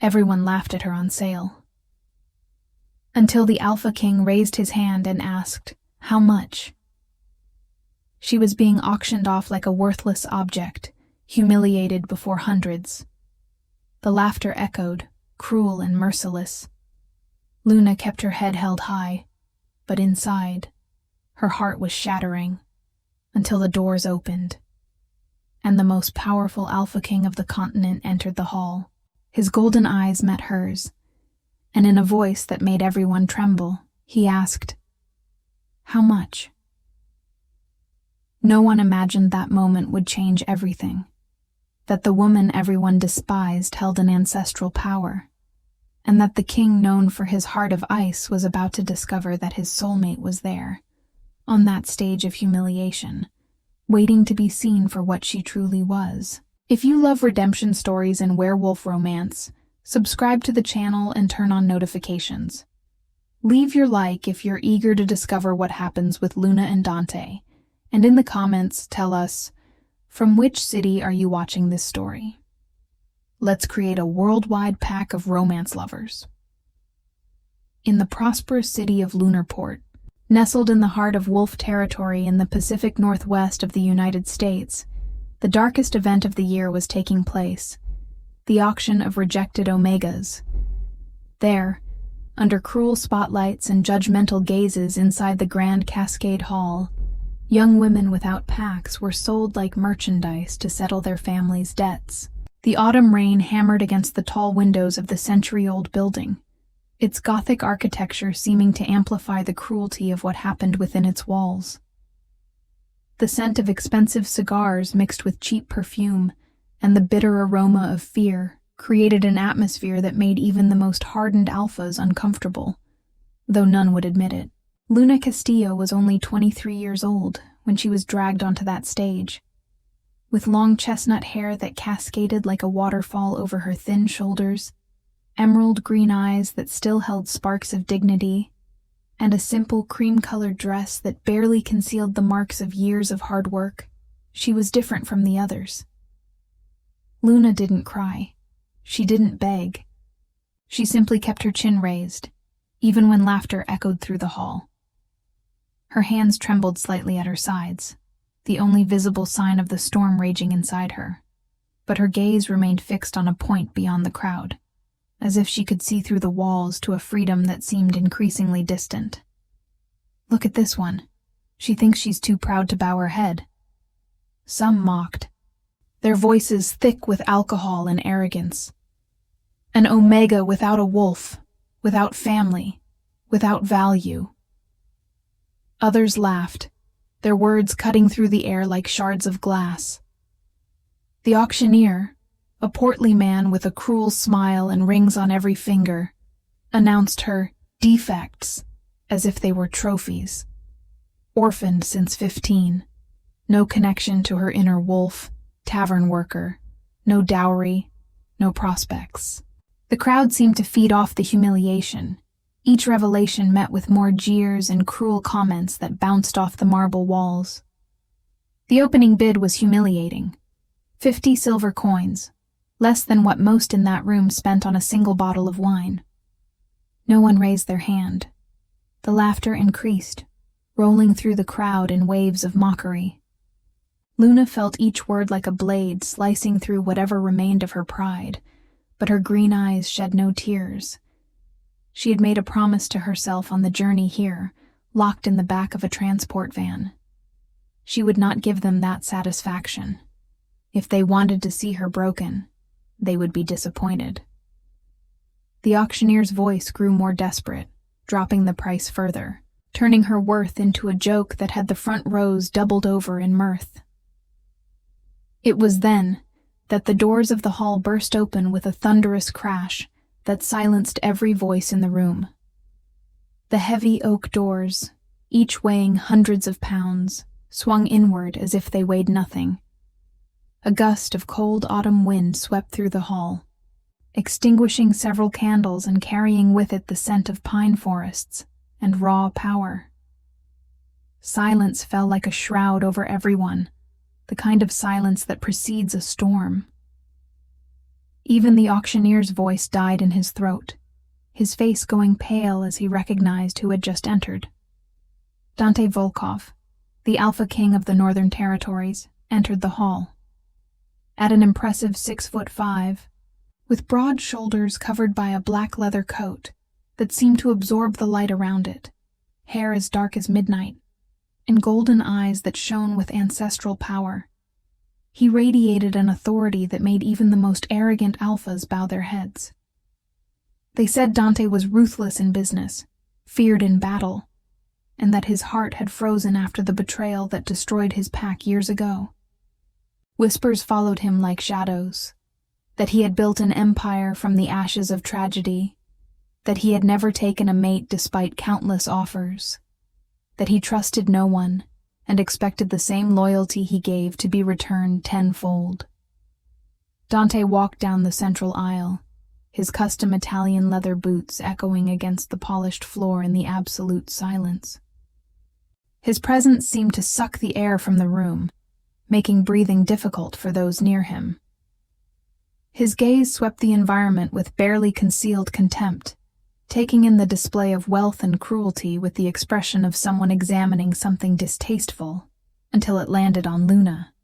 Everyone laughed at her on sale. Until the Alpha King raised his hand and asked, "How much?" She was being auctioned off like a worthless object, humiliated before hundreds. The laughter echoed, cruel and merciless. Luna kept her head held high, but inside, her heart was shattering, until the doors opened, and the most powerful Alpha King of the continent entered the hall. His golden eyes met hers, and in a voice that made everyone tremble, he asked, "How much?" No one imagined that moment would change everything, that the woman everyone despised held an ancestral power, and that the king known for his heart of ice was about to discover that his soulmate was there, on that stage of humiliation, waiting to be seen for what she truly was. If you love redemption stories and werewolf romance, subscribe to the channel and turn on notifications. Leave your like if you're eager to discover what happens with Luna and Dante, and in the comments tell us, from which city are you watching this story? Let's create a worldwide pack of romance lovers. In the prosperous city of Lunarport, nestled in the heart of wolf territory in the Pacific Northwest of the United States, the darkest event of the year was taking place, the auction of rejected Omegas. There, under cruel spotlights and judgmental gazes inside the Grand Cascade Hall, young women without packs were sold like merchandise to settle their families' debts. The autumn rain hammered against the tall windows of the century-old building, its Gothic architecture seeming to amplify the cruelty of what happened within its walls. The scent of expensive cigars mixed with cheap perfume and the bitter aroma of fear created an atmosphere that made even the most hardened alphas uncomfortable, though none would admit it. Luna Castillo was only 23 years old when she was dragged onto that stage. With long chestnut hair that cascaded like a waterfall over her thin shoulders, emerald green eyes that still held sparks of dignity, and a simple cream-colored dress that barely concealed the marks of years of hard work, she was different from the others. Luna didn't cry. She didn't beg. She simply kept her chin raised, even when laughter echoed through the hall. Her hands trembled slightly at her sides, the only visible sign of the storm raging inside her, but her gaze remained fixed on a point beyond the crowd, as if she could see through the walls to a freedom that seemed increasingly distant. "Look at this one. She thinks she's too proud to bow her head." Some mocked, their voices thick with alcohol and arrogance. An Omega without a wolf, without family, without value. Others laughed, their words cutting through the air like shards of glass. The auctioneer, a portly man with a cruel smile and rings on every finger, announced her defects as if they were trophies. Orphaned since 15, no connection to her inner wolf, tavern worker, no dowry, no prospects. The crowd seemed to feed off the humiliation, each revelation met with more jeers and cruel comments that bounced off the marble walls. The opening bid was humiliating. 50 silver coins, less than what most in that room spent on a single bottle of wine. No one raised their hand. The laughter increased, rolling through the crowd in waves of mockery. Luna felt each word like a blade slicing through whatever remained of her pride, but her green eyes shed no tears. She had made a promise to herself on the journey here, locked in the back of a transport van. She would not give them that satisfaction. If they wanted to see her broken, they would be disappointed. The auctioneer's voice grew more desperate, dropping the price further, turning her worth into a joke that had the front rows doubled over in mirth. It was then that the doors of the hall burst open with a thunderous crash that silenced every voice in the room. The heavy oak doors, each weighing hundreds of pounds, swung inward as if they weighed nothing. A gust of cold autumn wind swept through the hall, extinguishing several candles and carrying with it the scent of pine forests and raw power. Silence fell like a shroud over everyone, the kind of silence that precedes a storm. Even the auctioneer's voice died in his throat, his face going pale as he recognized who had just entered. Dante Volkov, the Alpha King of the Northern Territories, entered the hall. At an impressive 6'5", with broad shoulders covered by a black leather coat that seemed to absorb the light around it, hair as dark as midnight, and golden eyes that shone with ancestral power, he radiated an authority that made even the most arrogant alphas bow their heads. They said Dante was ruthless in business, feared in battle, and that his heart had frozen after the betrayal that destroyed his pack years ago. Whispers followed him like shadows, that he had built an empire from the ashes of tragedy, that he had never taken a mate despite countless offers, that he trusted no one and expected the same loyalty he gave to be returned tenfold. Dante walked down the central aisle, his custom Italian leather boots echoing against the polished floor in the absolute silence. His presence seemed to suck the air from the room, making breathing difficult for those near him. His gaze swept the environment with barely concealed contempt, taking in the display of wealth and cruelty with the expression of someone examining something distasteful, until it landed on Luna.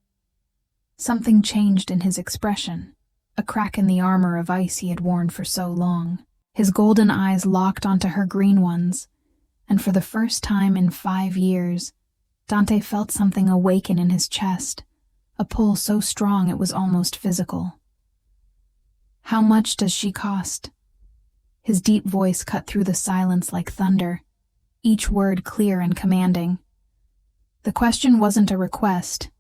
Something changed in his expression, a crack in the armor of ice he had worn for so long. His golden eyes locked onto her green ones, and for the first time in 5 years, Dante felt something awaken in his chest, a pull so strong it was almost physical. "How much does she cost?" His deep voice cut through the silence like thunder, each word clear and commanding. The question wasn't a request,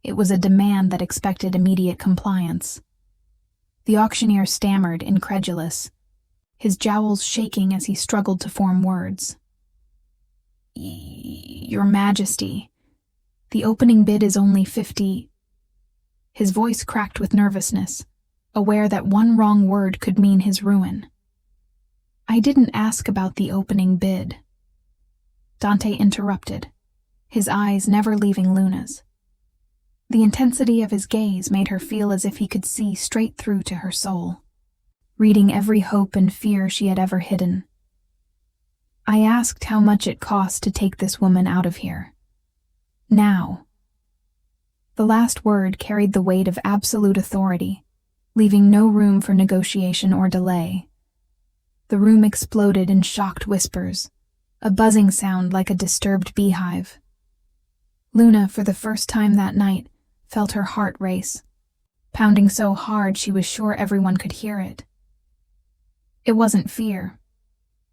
it was a demand that expected immediate compliance. The auctioneer stammered, incredulous, his jowls shaking as he struggled to form words. "Your Majesty, the opening bid is only 50." His voice cracked with nervousness, aware that one wrong word could mean his ruin. "I didn't ask about the opening bid." Dante interrupted, his eyes never leaving Luna's. The intensity of his gaze made her feel as if he could see straight through to her soul, reading every hope and fear she had ever hidden. "I asked how much it cost to take this woman out of here. Now." The last word carried the weight of absolute authority, leaving no room for negotiation or delay. The room exploded in shocked whispers, a buzzing sound like a disturbed beehive. Luna, for the first time that night, felt her heart race, pounding so hard she was sure everyone could hear it. It wasn't fear,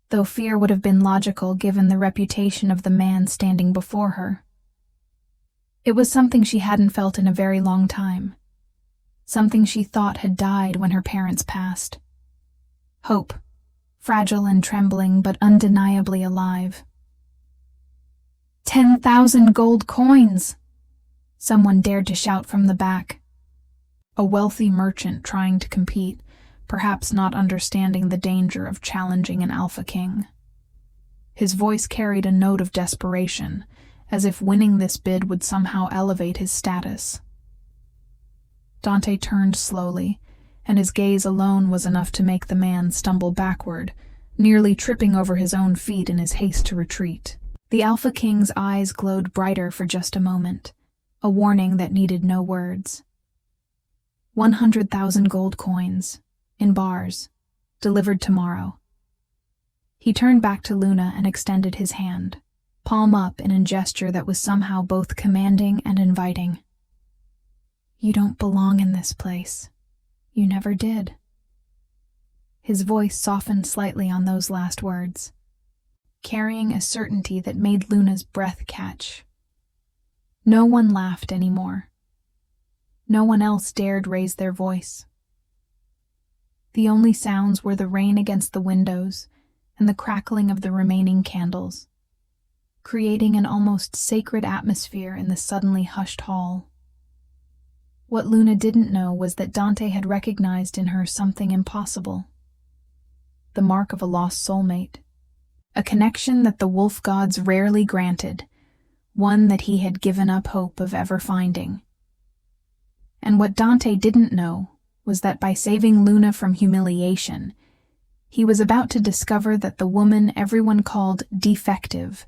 though fear would have been logical given the reputation of the man standing before her. It was something she hadn't felt in a very long time, something she thought had died when her parents passed. Hope, fragile and trembling but undeniably alive. 10,000 gold coins! Someone dared to shout from the back. A wealthy merchant trying to compete, perhaps not understanding the danger of challenging an Alpha King. His voice carried a note of desperation, as if winning this bid would somehow elevate his status. Dante turned slowly, and his gaze alone was enough to make the man stumble backward, nearly tripping over his own feet in his haste to retreat. The Alpha King's eyes glowed brighter for just a moment, a warning that needed no words. 100,000 gold coins, in bars, delivered tomorrow. He turned back to Luna and extended his hand, palm up in a gesture that was somehow both commanding and inviting. "You don't belong in this place. You never did." His voice softened slightly on those last words, carrying a certainty that made Luna's breath catch. No one laughed anymore. No one else dared raise their voice. The only sounds were the rain against the windows and the crackling of the remaining candles, creating an almost sacred atmosphere in the suddenly hushed hall. What Luna didn't know was that Dante had recognized in her something impossible. The mark of a lost soulmate. A connection that the wolf gods rarely granted, one that he had given up hope of ever finding. And what Dante didn't know was that by saving Luna from humiliation, he was about to discover that the woman everyone called defective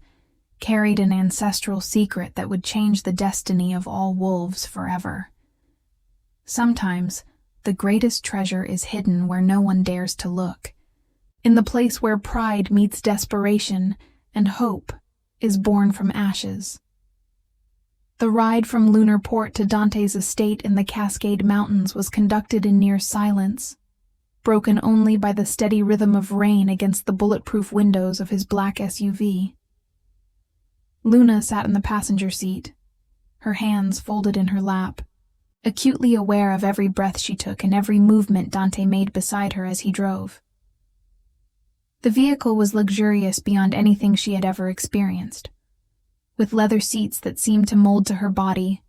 carried an ancestral secret that would change the destiny of all wolves forever. Sometimes, the greatest treasure is hidden where no one dares to look, in the place where pride meets desperation and hope is born from ashes. The ride from Lunar Port to Dante's estate in the Cascade Mountains was conducted in near silence, broken only by the steady rhythm of rain against the bulletproof windows of his black SUV. Luna sat in the passenger seat, her hands folded in her lap, acutely aware of every breath she took and every movement Dante made beside her as he drove. The vehicle was luxurious beyond anything she had ever experienced, with leather seats that seemed to mold to her body,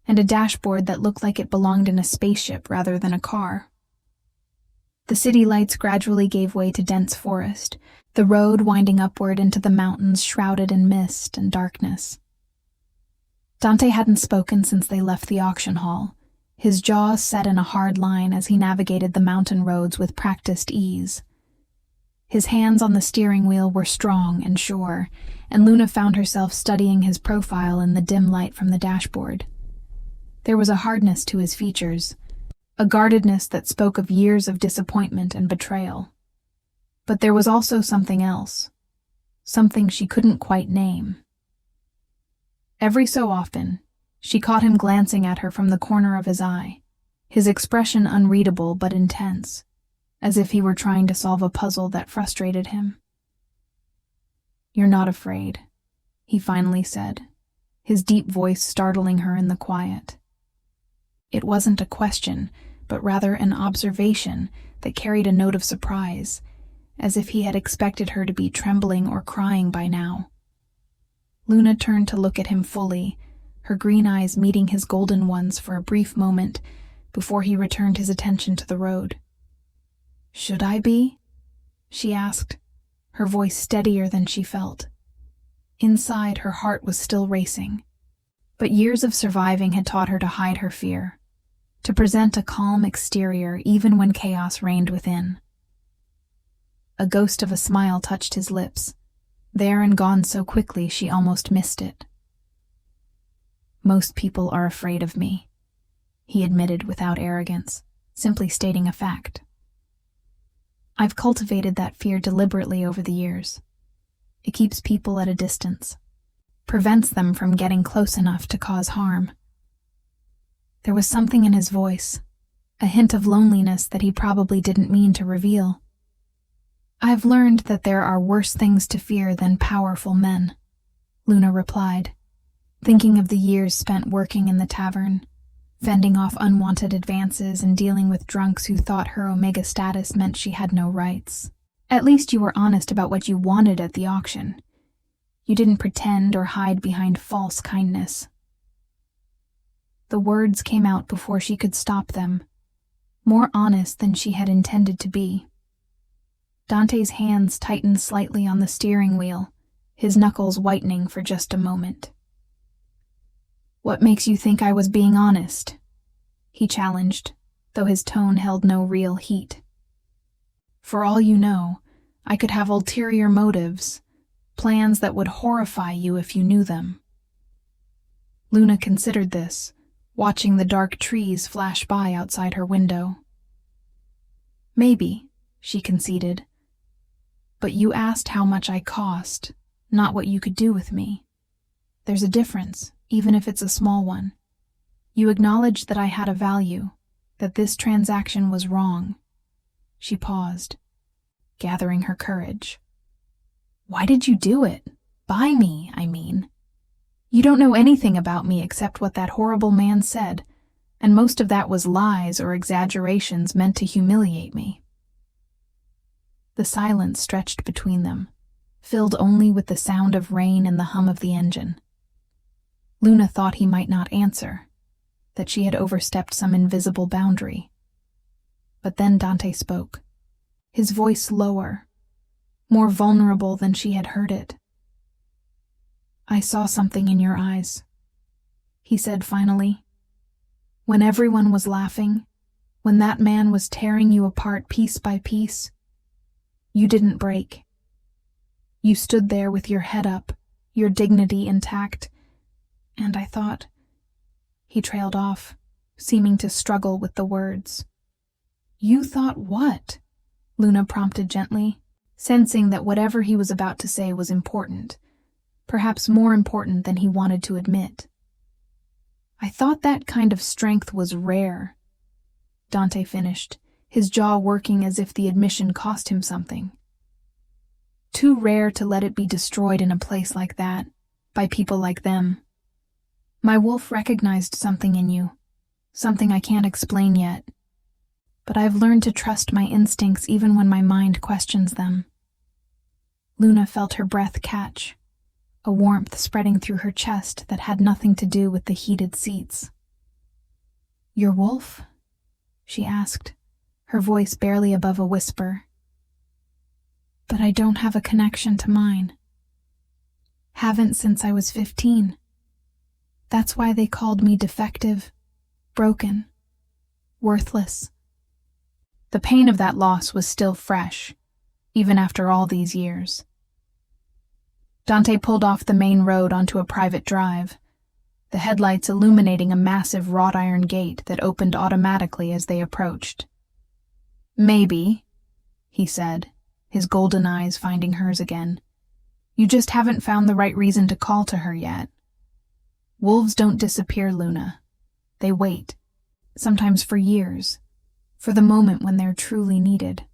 and a dashboard that looked like it belonged in a spaceship rather than a car. The city lights gradually gave way to dense forest, the road winding upward into the mountains shrouded in mist and darkness. Dante hadn't spoken since they left the auction hall, his jaw set in a hard line as he navigated the mountain roads with practiced ease. His hands on the steering wheel were strong and sure, and Luna found herself studying his profile in the dim light from the dashboard. There was a hardness to his features, a guardedness that spoke of years of disappointment and betrayal. But there was also something else, something she couldn't quite name. Every so often, she caught him glancing at her from the corner of his eye, his expression unreadable but intense, as if he were trying to solve a puzzle that frustrated him. "You're not afraid," he finally said, his deep voice startling her in the quiet. It wasn't a question, but rather an observation that carried a note of surprise, as if he had expected her to be trembling or crying by now. Luna turned to look at him fully, her green eyes meeting his golden ones for a brief moment before he returned his attention to the road. "Should I be?" she asked, her voice steadier than she felt. Inside, her heart was still racing, but years of surviving had taught her to hide her fear, to present a calm exterior even when chaos reigned within. A ghost of a smile touched his lips, there and gone so quickly she almost missed it. "Most people are afraid of me," he admitted without arrogance, simply stating a fact. "I've cultivated that fear deliberately over the years. It keeps people at a distance, prevents them from getting close enough to cause harm." There was something in his voice, a hint of loneliness that he probably didn't mean to reveal. "I've learned that there are worse things to fear than powerful men," Luna replied, thinking of the years spent working in the tavern, fending off unwanted advances and dealing with drunks who thought her Omega status meant she had no rights. "At least you were honest about what you wanted at the auction. You didn't pretend or hide behind false kindness." The words came out before she could stop them, more honest than she had intended to be. Dante's hands tightened slightly on the steering wheel, his knuckles whitening for just a moment. "What makes you think I was being honest?" he challenged, though his tone held no real heat. "For all you know, I could have ulterior motives, plans that would horrify you if you knew them." Luna considered this, watching the dark trees flash by outside her window. "Maybe," she conceded. "But you asked how much I cost, not what you could do with me. There's a difference, even if it's a small one. You acknowledged that I had a value, that this transaction was wrong." She paused, gathering her courage. "Why did you do it? Buy me, I mean. You don't know anything about me except what that horrible man said, and most of that was lies or exaggerations meant to humiliate me." The silence stretched between them, filled only with the sound of rain and the hum of the engine. Luna thought he might not answer, that she had overstepped some invisible boundary. But then Dante spoke, his voice lower, more vulnerable than she had heard it. "I saw something in your eyes," he said finally. "When everyone was laughing, When that man was tearing you apart piece by piece, you didn't break. You stood there with your head up, your dignity intact, and I thought—" He trailed off, seeming to struggle with the words. "You thought what?" Luna prompted gently, sensing that whatever he was about to say was important, perhaps more important than he wanted to admit. "I thought that kind of strength was rare," Dante finished, his jaw working as if the admission cost him something. "Too rare to let it be destroyed in a place like that, by people like them. My wolf recognized something in you, something I can't explain yet. But I've learned to trust my instincts even when my mind questions them." Luna felt her breath catch, a warmth spreading through her chest that had nothing to do with the heated seats. "Your wolf?" she asked, her voice barely above a whisper. "But I don't have a connection to mine. Haven't since I was 15. That's why they called me defective, broken, worthless." The pain of that loss was still fresh, even after all these years. Dante pulled off the main road onto a private drive, the headlights illuminating a massive wrought iron gate that opened automatically as they approached. "Maybe," he said, his golden eyes finding hers again. "You just haven't found the right reason to call to her yet. Wolves don't disappear, Luna. They wait, sometimes for years, for the moment when they're truly needed."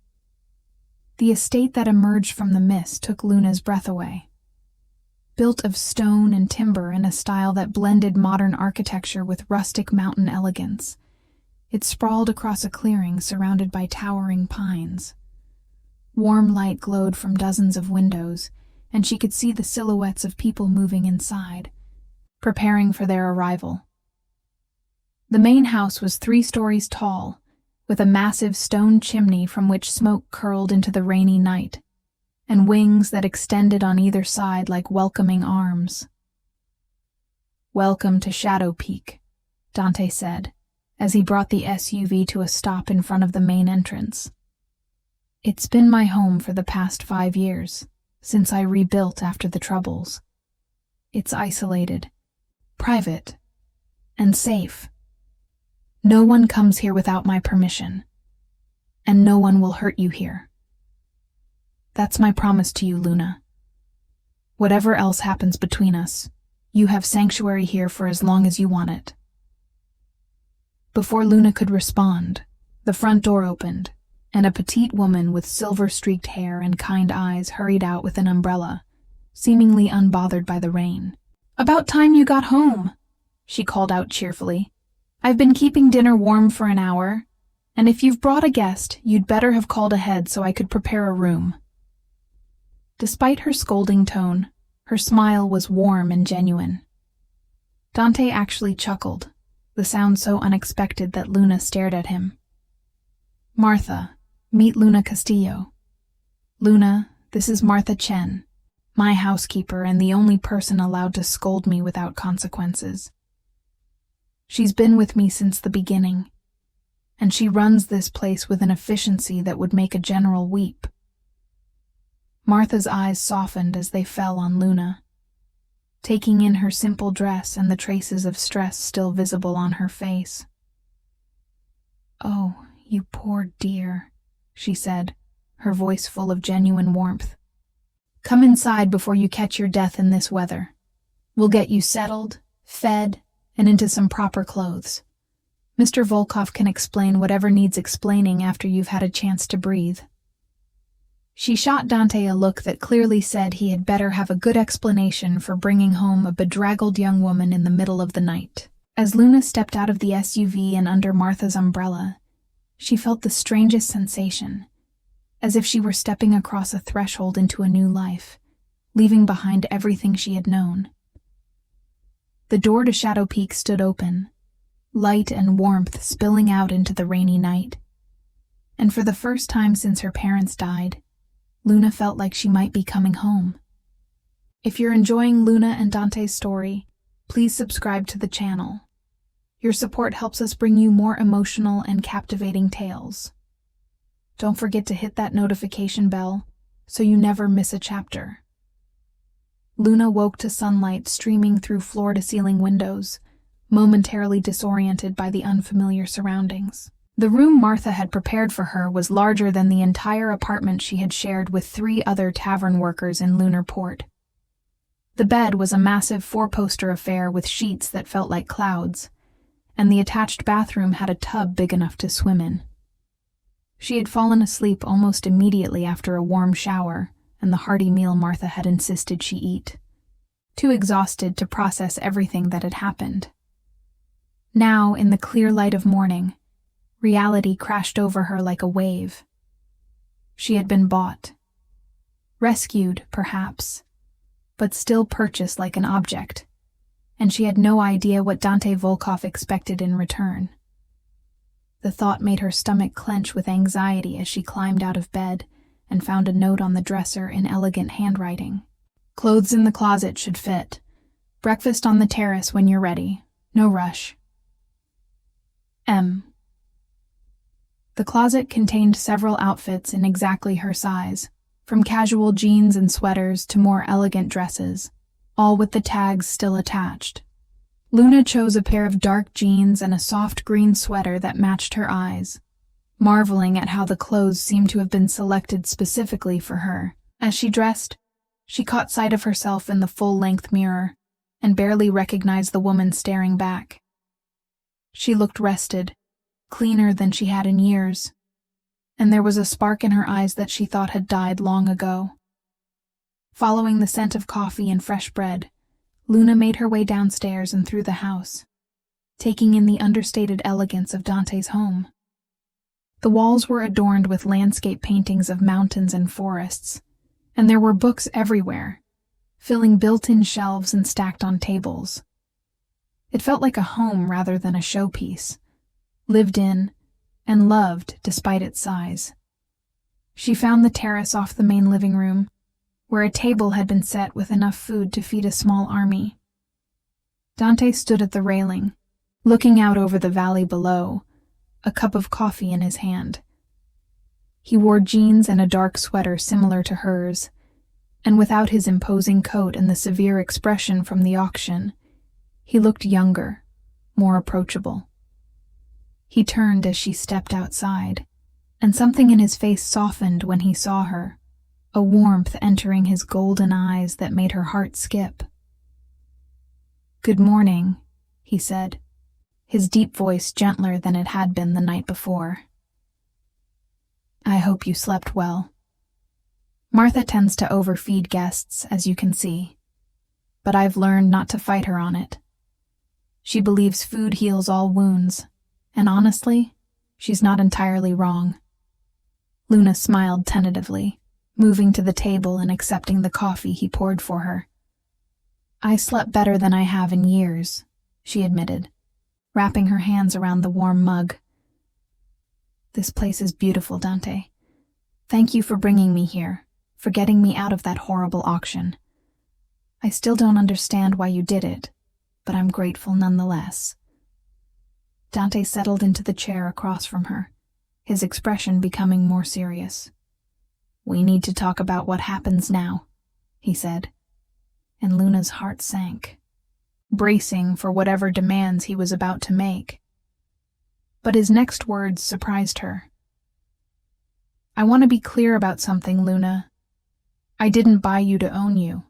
The estate that emerged from the mist took Luna's breath away. Built of stone and timber in a style that blended modern architecture with rustic mountain elegance, it sprawled across a clearing surrounded by towering pines. Warm light glowed from dozens of windows, and she could see the silhouettes of people moving inside, preparing for their arrival. The main house was 3 stories tall, with a massive stone chimney from which smoke curled into the rainy night, and wings that extended on either side like welcoming arms. "Welcome to Shadow Peak," Dante said, as he brought the SUV to a stop in front of the main entrance. "It's been my home for the past 5 years, since I rebuilt after the Troubles. It's isolated, private, and safe. No one comes here without my permission, and no one will hurt you here. That's my promise to you, Luna. Whatever else happens between us, you have sanctuary here for as long as you want it." Before Luna could respond, the front door opened, and a petite woman with silver-streaked hair and kind eyes hurried out with an umbrella, seemingly unbothered by the rain. "About time you got home," she called out cheerfully. "I've been keeping dinner warm for an hour, and if you've brought a guest, you'd better have called ahead so I could prepare a room." Despite her scolding tone, her smile was warm and genuine. Dante actually chuckled, the sound so unexpected that Luna stared at him. "Martha, meet Luna Castillo. Luna, this is Martha Chen, my housekeeper and the only person allowed to scold me without consequences. She's been with me since the beginning, and she runs this place with an efficiency that would make a general weep." Martha's eyes softened as they fell on Luna, taking in her simple dress and the traces of stress still visible on her face. "Oh, you poor dear," she said, her voice full of genuine warmth. "Come inside before you catch your death in this weather. We'll get you settled, fed, and into some proper clothes. Mr. Volkov can explain whatever needs explaining after you've had a chance to breathe." She shot Dante a look that clearly said he had better have a good explanation for bringing home a bedraggled young woman in the middle of the night. As Luna stepped out of the SUV and under Martha's umbrella, she felt the strangest sensation, as if she were stepping across a threshold into a new life, leaving behind everything she had known. The door to Shadow Peak stood open, light and warmth spilling out into the rainy night. And for the first time since her parents died, Luna felt like she might be coming home. If you're enjoying Luna and Dante's story, please subscribe to the channel. Your support helps us bring you more emotional and captivating tales. Don't forget to hit that notification bell so you never miss a chapter. Luna woke to sunlight streaming through floor-to-ceiling windows, momentarily disoriented by the unfamiliar surroundings. The room Martha had prepared for her was larger than the entire apartment she had shared with 3 other tavern workers in Lunar Port. The bed was a massive 4-poster affair with sheets that felt like clouds, and the attached bathroom had a tub big enough to swim in. She had fallen asleep almost immediately after a warm shower and the hearty meal Martha had insisted she eat, too exhausted to process everything that had happened. Now, in the clear light of morning, reality crashed over her like a wave. She had been bought. Rescued, perhaps, but still purchased like an object, and she had no idea what Dante Volkov expected in return. The thought made her stomach clench with anxiety as she climbed out of bed and found a note on the dresser in elegant handwriting. Clothes in the closet should fit. Breakfast on the terrace when you're ready. No rush. M. The closet contained several outfits in exactly her size, from casual jeans and sweaters to more elegant dresses, all with the tags still attached. Luna chose a pair of dark jeans and a soft green sweater that matched her eyes, marveling at how the clothes seemed to have been selected specifically for her. As she dressed, she caught sight of herself in the full-length mirror and barely recognized the woman staring back. She looked rested, cleaner than she had in years, and there was a spark in her eyes that she thought had died long ago. Following the scent of coffee and fresh bread, Luna made her way downstairs and through the house, taking in the understated elegance of Dante's home. The walls were adorned with landscape paintings of mountains and forests, and there were books everywhere, filling built-in shelves and stacked on tables. It felt like a home rather than a showpiece, lived in and loved despite its size. She found the terrace off the main living room, where a table had been set with enough food to feed a small army. Dante stood at the railing, looking out over the valley below, a cup of coffee in his hand. He wore jeans and a dark sweater similar to hers, and without his imposing coat and the severe expression from the auction, he looked younger, more approachable. He turned as she stepped outside, and something in his face softened when he saw her, a warmth entering his golden eyes that made her heart skip. "Good morning," he said, his deep voice gentler than it had been the night before. "I hope you slept well. Martha tends to overfeed guests, as you can see, but I've learned not to fight her on it. She believes food heals all wounds, and honestly, she's not entirely wrong." Luna smiled tentatively, moving to the table and accepting the coffee he poured for her. "I slept better than I have in years," she admitted, wrapping her hands around the warm mug. "This place is beautiful, Dante. Thank you for bringing me here, for getting me out of that horrible auction. I still don't understand why you did it, but I'm grateful nonetheless." Dante settled into the chair across from her, his expression becoming more serious. "We need to talk about what happens now," he said, and Luna's heart sank, bracing for whatever demands he was about to make. But his next words surprised her. "I want to be clear about something, Luna. I didn't buy you to own you.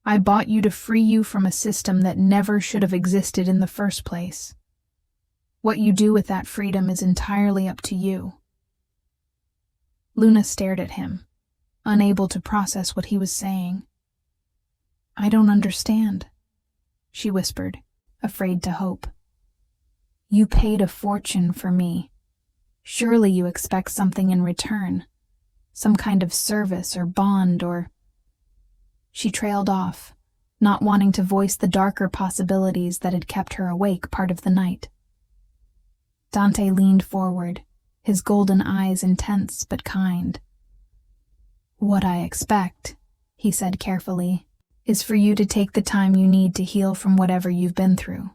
I bought you to free you from a system that never should have existed in the first place. What you do with that freedom is entirely up to you." Luna stared at him, unable to process what he was saying. "I don't understand," she whispered, afraid to hope. "You paid a fortune for me. Surely you expect something in return, some kind of service or bond or—" She trailed off, not wanting to voice the darker possibilities that had kept her awake part of the night. Dante leaned forward, his golden eyes intense but kind. "What I expect," he said carefully, "is for you to take the time you need to heal from whatever you've been through.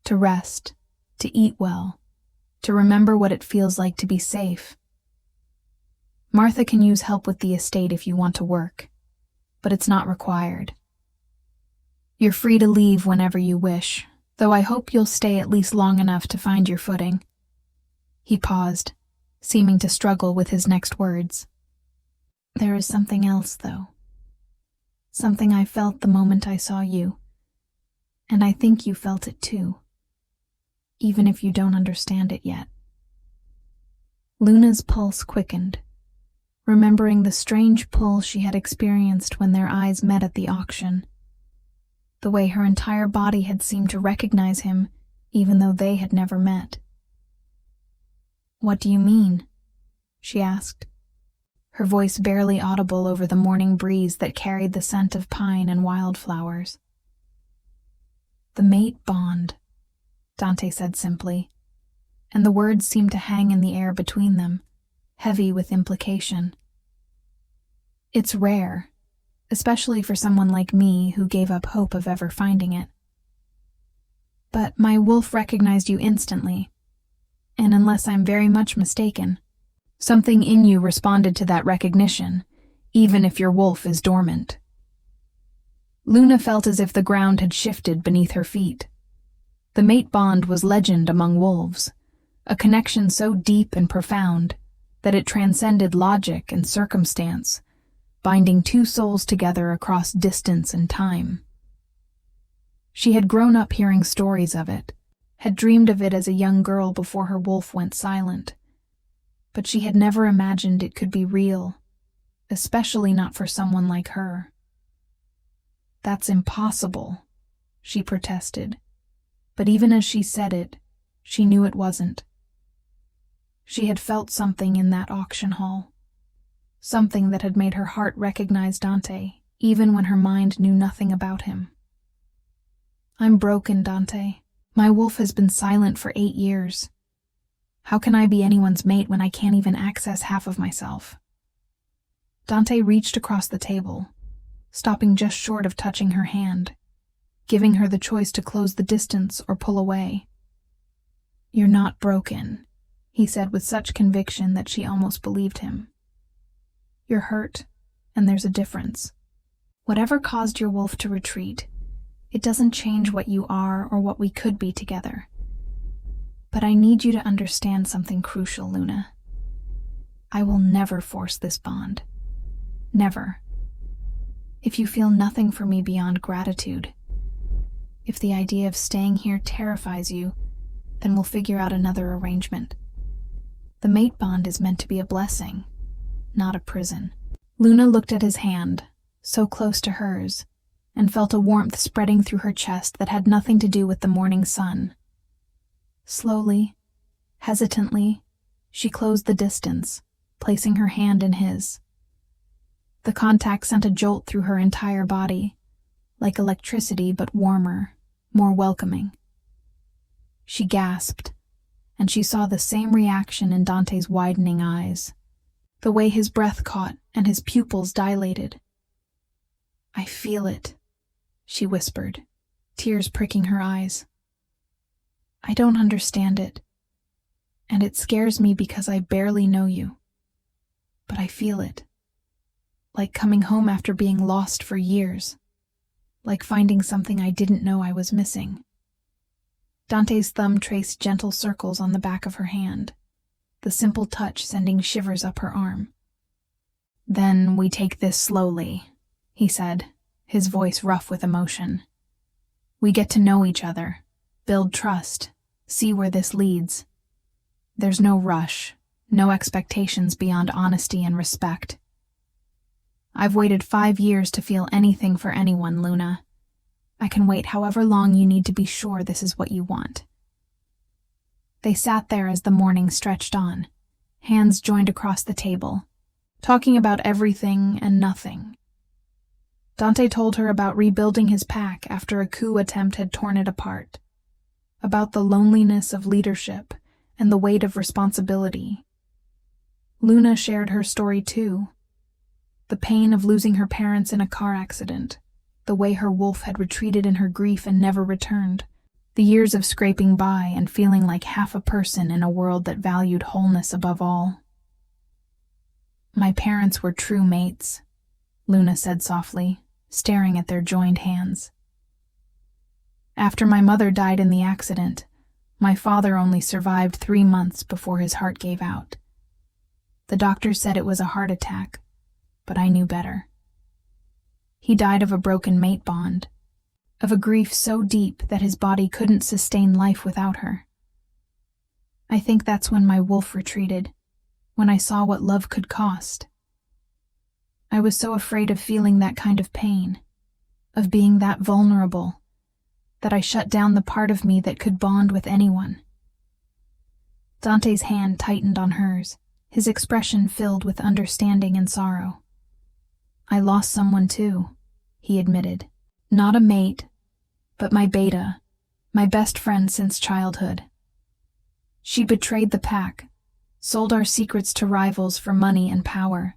to rest, to eat well, to remember what it feels like to be safe. Martha can use help with the estate if you want to work, but it's not required. You're free to leave whenever you wish, though I hope you'll stay at least long enough to find your footing." He paused, seeming to struggle with his next words. "There is something else, though. Something I felt the moment I saw you, and I think you felt it too, even if you don't understand it yet." Luna's pulse quickened, remembering the strange pull she had experienced when their eyes met at the auction. The way her entire body had seemed to recognize him, even though they had never met. "What do you mean?" she asked, her voice barely audible over the morning breeze that carried the scent of pine and wildflowers. "The mate bond," Dante said simply, and the words seemed to hang in the air between them, heavy with implication. "It's rare, especially for someone like me who gave up hope of ever finding it. But my wolf recognized you instantly, and unless I'm very much mistaken, something in you responded to that recognition, even if your wolf is dormant." Luna felt as if the ground had shifted beneath her feet. The mate bond was legend among wolves, a connection so deep and profound that it transcended logic and circumstance, binding two souls together across distance and time. She had grown up hearing stories of it, had dreamed of it as a young girl before her wolf went silent, but she had never imagined it could be real, especially not for someone like her. "That's impossible," she protested, but even as she said it, she knew it wasn't. She had felt something in that auction hall, something that had made her heart recognize Dante, even when her mind knew nothing about him. "I'm broken, Dante. My wolf has been silent for 8 years. How can I be anyone's mate when I can't even access half of myself?" Dante reached across the table, stopping just short of touching her hand, giving her the choice to close the distance or pull away. "You're not broken," he said with such conviction that she almost believed him. "You're hurt, and there's a difference. Whatever caused your wolf to retreat, it doesn't change what you are or what we could be together. But I need you to understand something crucial, Luna. I will never force this bond. Never. If you feel nothing for me beyond gratitude, if the idea of staying here terrifies you, then we'll figure out another arrangement. The mate bond is meant to be a blessing, not a prison." Luna looked at his hand, so close to hers, and felt a warmth spreading through her chest that had nothing to do with the morning sun. Slowly, hesitantly, she closed the distance, placing her hand in his. The contact sent a jolt through her entire body, like electricity but warmer, more welcoming. She gasped, and she saw the same reaction in Dante's widening eyes, the way his breath caught and his pupils dilated. "I feel it," she whispered, tears pricking her eyes. "I don't understand it, and it scares me because I barely know you. But I feel it. Like coming home after being lost for years. Like finding something I didn't know I was missing." Dante's thumb traced gentle circles on the back of her hand, the simple touch sending shivers up her arm. "Then we take this slowly," he said, his voice rough with emotion. "We get to know each other, build trust, see where this leads. There's no rush, no expectations beyond honesty and respect. I've waited 5 years to feel anything for anyone, Luna. I can wait however long you need to be sure this is what you want." They sat there as the morning stretched on, hands joined across the table, talking about everything and nothing. Dante told her about rebuilding his pack after a coup attempt had torn it apart, about the loneliness of leadership and the weight of responsibility. Luna shared her story too, the pain of losing her parents in a car accident, the way her wolf had retreated in her grief and never returned, The years of scraping by and feeling like half a person in a world that valued wholeness above all. My parents were true mates, Luna said softly, staring at their joined hands. After my mother died in the accident, my father only survived 3 months before his heart gave out. The doctor said it was a heart attack, but I knew better. He died of a broken mate bond, of a grief so deep that his body couldn't sustain life without her. I think that's when my wolf retreated, when I saw what love could cost. I was so afraid of feeling that kind of pain, of being that vulnerable, that I shut down the part of me that could bond with anyone. Dante's hand tightened on hers, his expression filled with understanding and sorrow. I lost someone too, he admitted. Not a mate, but my beta, my best friend since childhood. She betrayed the pack, sold our secrets to rivals for money and power.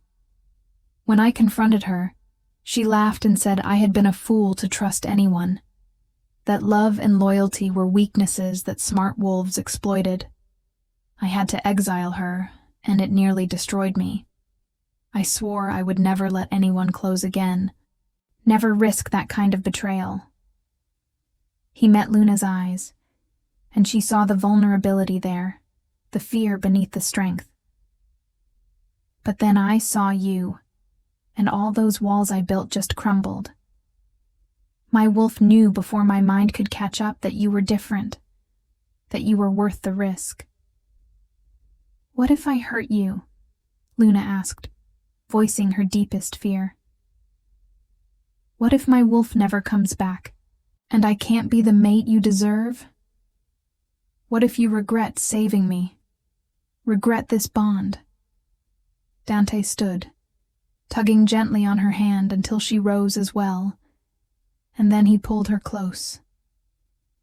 When I confronted her, she laughed and said I had been a fool to trust anyone, that love and loyalty were weaknesses that smart wolves exploited. I had to exile her, and it nearly destroyed me. I swore I would never let anyone close again, never risk that kind of betrayal. He met Luna's eyes, and she saw the vulnerability there, the fear beneath the strength. But then I saw you, and all those walls I built just crumbled. My wolf knew before my mind could catch up that you were different, that you were worth the risk. What if I hurt you? Luna asked, voicing her deepest fear. What if my wolf never comes back, and I can't be the mate you deserve? What if you regret saving me? Regret this bond? Dante stood, tugging gently on her hand until she rose as well, and then he pulled her close,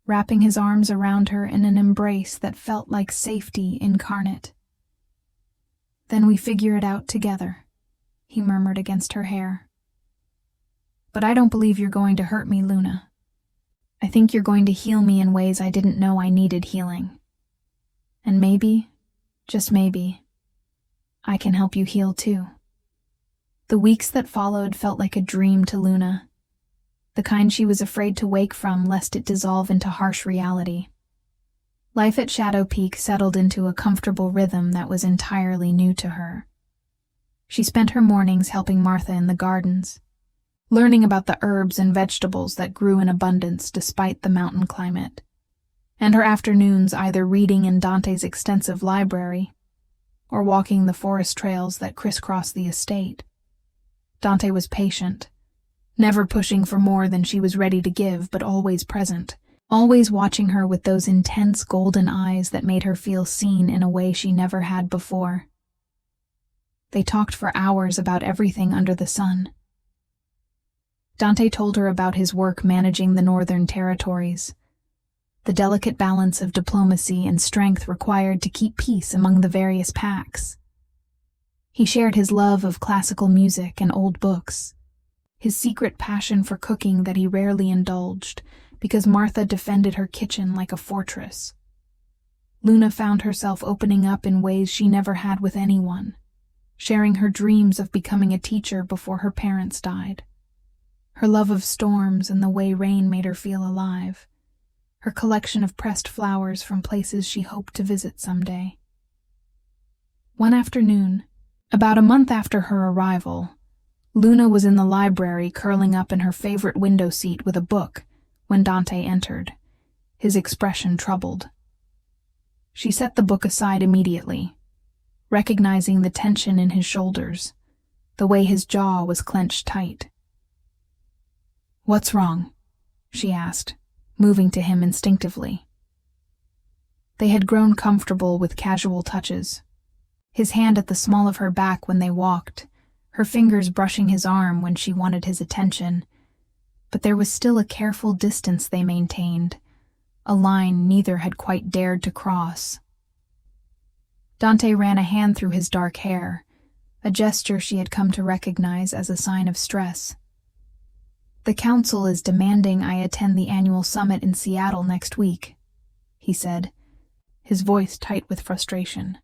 wrapping his arms around her in an embrace that felt like safety incarnate. Then we figure it out together, he murmured against her hair. But I don't believe you're going to hurt me, Luna. I think you're going to heal me in ways I didn't know I needed healing. And maybe, just maybe, I can help you heal too. The weeks that followed felt like a dream to Luna, the kind she was afraid to wake from lest it dissolve into harsh reality. Life at Shadow Peak settled into a comfortable rhythm that was entirely new to her. She spent her mornings helping Martha in the gardens, learning about the herbs and vegetables that grew in abundance despite the mountain climate, and her afternoons either reading in Dante's extensive library or walking the forest trails that crisscross the estate. Dante was patient, never pushing for more than she was ready to give, but always present, always watching her with those intense golden eyes that made her feel seen in a way she never had before. They talked for hours about everything under the sun. Dante told her about his work managing the Northern Territories, the delicate balance of diplomacy and strength required to keep peace among the various packs. He shared his love of classical music and old books, his secret passion for cooking that he rarely indulged because Martha defended her kitchen like a fortress. Luna found herself opening up in ways she never had with anyone, sharing her dreams of becoming a teacher before her parents died, her love of storms and the way rain made her feel alive, her collection of pressed flowers from places she hoped to visit someday. One afternoon, about a month after her arrival, Luna was in the library curling up in her favorite window seat with a book when Dante entered, his expression troubled. She set the book aside immediately, recognizing the tension in his shoulders, the way his jaw was clenched tight. "What's wrong?" she asked, moving to him instinctively. They had grown comfortable with casual touches, his hand at the small of her back when they walked, her fingers brushing his arm when she wanted his attention, but there was still a careful distance they maintained, a line neither had quite dared to cross. Dante ran a hand through his dark hair, a gesture she had come to recognize as a sign of stress. "The council is demanding I attend the annual summit in Seattle next week," he said, his voice tight with frustration.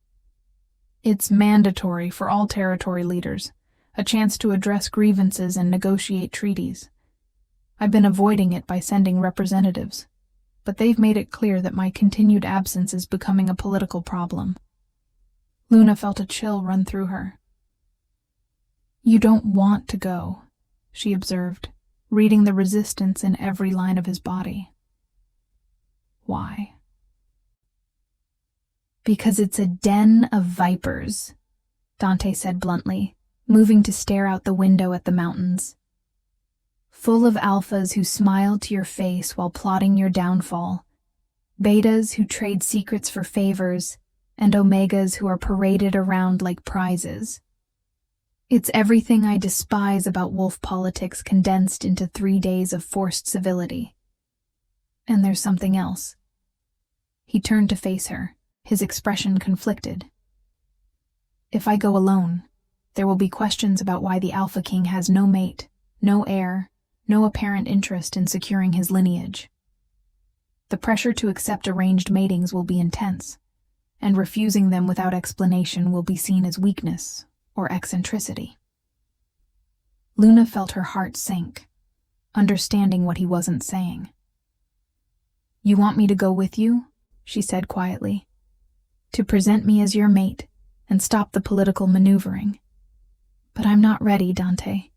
"It's mandatory for all territory leaders, a chance to address grievances and negotiate treaties. I've been avoiding it by sending representatives, but they've made it clear that my continued absence is becoming a political problem." Luna felt a chill run through her. "You don't want to go," she observed, reading the resistance in every line of his body. "Why?" "Because it's a den of vipers," Dante said bluntly, moving to stare out the window at the mountains. "Full of alphas who smile to your face while plotting your downfall, betas who trade secrets for favors, and omegas who are paraded around like prizes. It's everything I despise about wolf politics condensed into 3 days of forced civility. And there's something else." He turned to face her, his expression conflicted. "If I go alone, there will be questions about why the Alpha King has no mate, no heir, no apparent interest in securing his lineage. The pressure to accept arranged matings will be intense, and refusing them without explanation will be seen as weakness or eccentricity." Luna felt her heart sink, understanding what he wasn't saying. "You want me to go with you?" she said quietly. "To present me as your mate and stop the political maneuvering. But I'm not ready, Dante.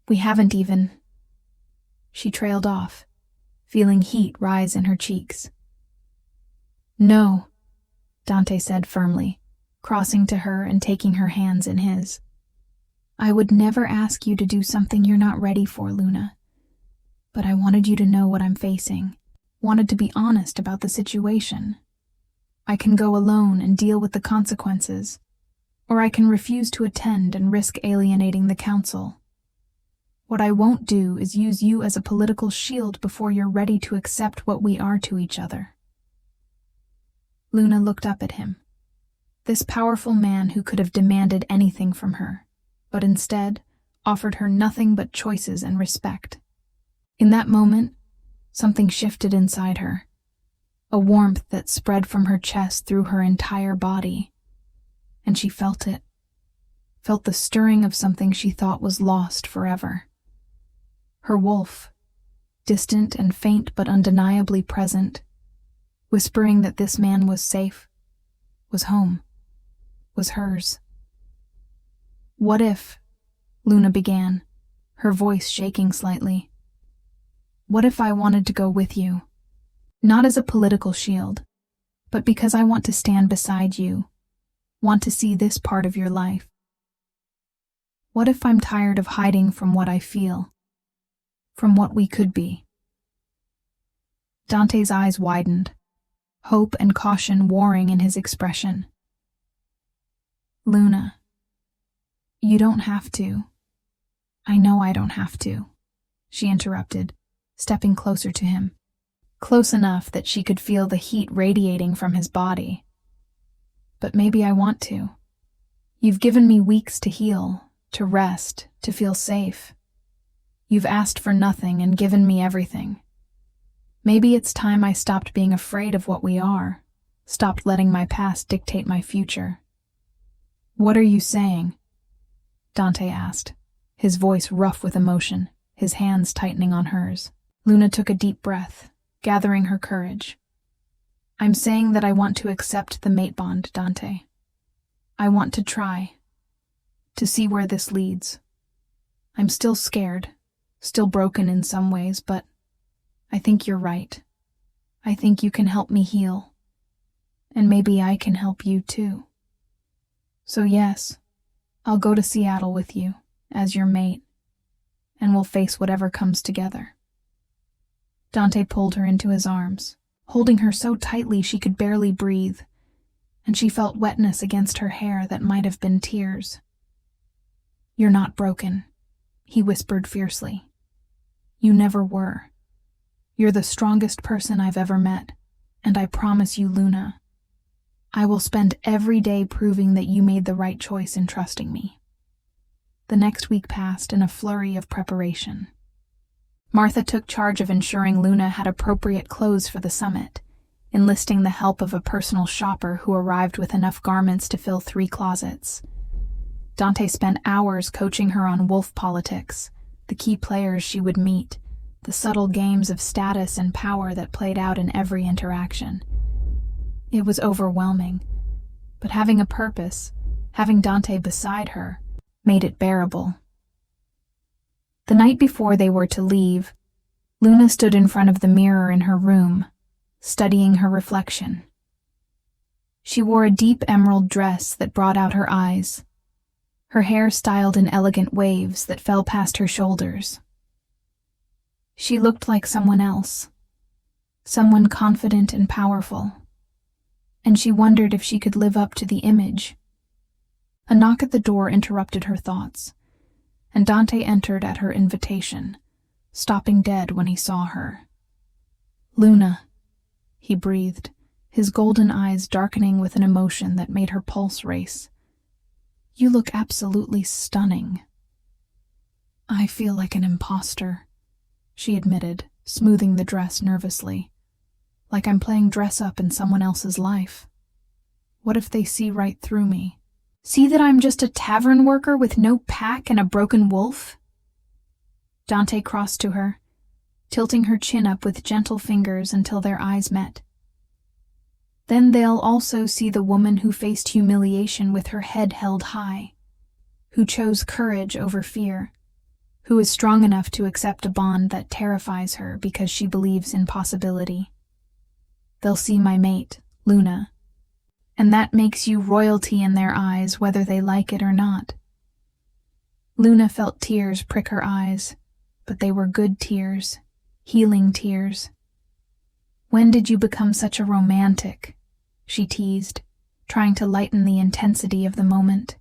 We haven't even—" She trailed off, feeling heat rise in her cheeks. "No," Dante said firmly, crossing to her and taking her hands in his. "I would never ask you to do something you're not ready for, Luna. But I wanted you to know what I'm facing, wanted to be honest about the situation. I can go alone and deal with the consequences, or I can refuse to attend and risk alienating the council. What I won't do is use you as a political shield before you're ready to accept what we are to each other." Luna looked up at him. This powerful man who could have demanded anything from her, but instead offered her nothing but choices and respect. In that moment, something shifted inside her, a warmth that spread from her chest through her entire body, and she felt it, felt the stirring of something she thought was lost forever. Her wolf, distant and faint but undeniably present, whispering that this man was safe, was home, was hers. "What if," Luna began, her voice shaking slightly, "what if I wanted to go with you? Not as a political shield, but because I want to stand beside you, want to see this part of your life. What if I'm tired of hiding from what I feel, from what we could be?" Dante's eyes widened, hope and caution warring in his expression. "Luna, you don't have to. I know I don't have to," she interrupted, stepping closer to him, close enough that she could feel the heat radiating from his body. "But maybe I want to. You've given me weeks to heal, to rest, to feel safe. You've asked for nothing and given me everything. Maybe it's time I stopped being afraid of what we are, stopped letting my past dictate my future." "What are you saying?" Dante asked, his voice rough with emotion, his hands tightening on hers. Luna took a deep breath, gathering her courage. "I'm saying that I want to accept the mate bond, Dante. I want to try, to see where this leads. I'm still scared, still broken in some ways, but I think you're right. I think you can help me heal. And maybe I can help you too. So yes, I'll go to Seattle with you, as your mate, and we'll face whatever comes together." Dante pulled her into his arms, holding her so tightly she could barely breathe, and she felt wetness against her hair that might have been tears. "You're not broken," he whispered fiercely. "You never were. You're the strongest person I've ever met, and I promise you, Luna, I will spend every day proving that you made the right choice in trusting me." The next week passed in a flurry of preparation. Martha took charge of ensuring Luna had appropriate clothes for the summit, enlisting the help of a personal shopper who arrived with enough garments to fill 3 closets. Dante spent hours coaching her on wolf politics, the key players she would meet, the subtle games of status and power that played out in every interaction. It was overwhelming, but having a purpose, having Dante beside her, made it bearable. The night before they were to leave, Luna stood in front of the mirror in her room, studying her reflection. She wore a deep emerald dress that brought out her eyes, her hair styled in elegant waves that fell past her shoulders. She looked like someone else, someone confident and powerful, and she wondered if she could live up to the image. A knock at the door interrupted her thoughts, and Dante entered at her invitation, stopping dead when he saw her. "Luna," he breathed, his golden eyes darkening with an emotion that made her pulse race. "You look absolutely stunning." "I feel like an imposter," she admitted, smoothing the dress nervously. "Like I'm playing dress-up in someone else's life. What if they see right through me? See that I'm just a tavern worker with no pack and a broken wolf?" Dante crossed to her, tilting her chin up with gentle fingers until their eyes met. "Then they'll also see the woman who faced humiliation with her head held high, who chose courage over fear, who is strong enough to accept a bond that terrifies her because she believes in possibility. They'll see my mate, Luna, and that makes you royalty in their eyes whether they like it or not." Luna felt tears prick her eyes, but they were good tears, healing tears. "When did you become such a romantic?" she teased, trying to lighten the intensity of the moment.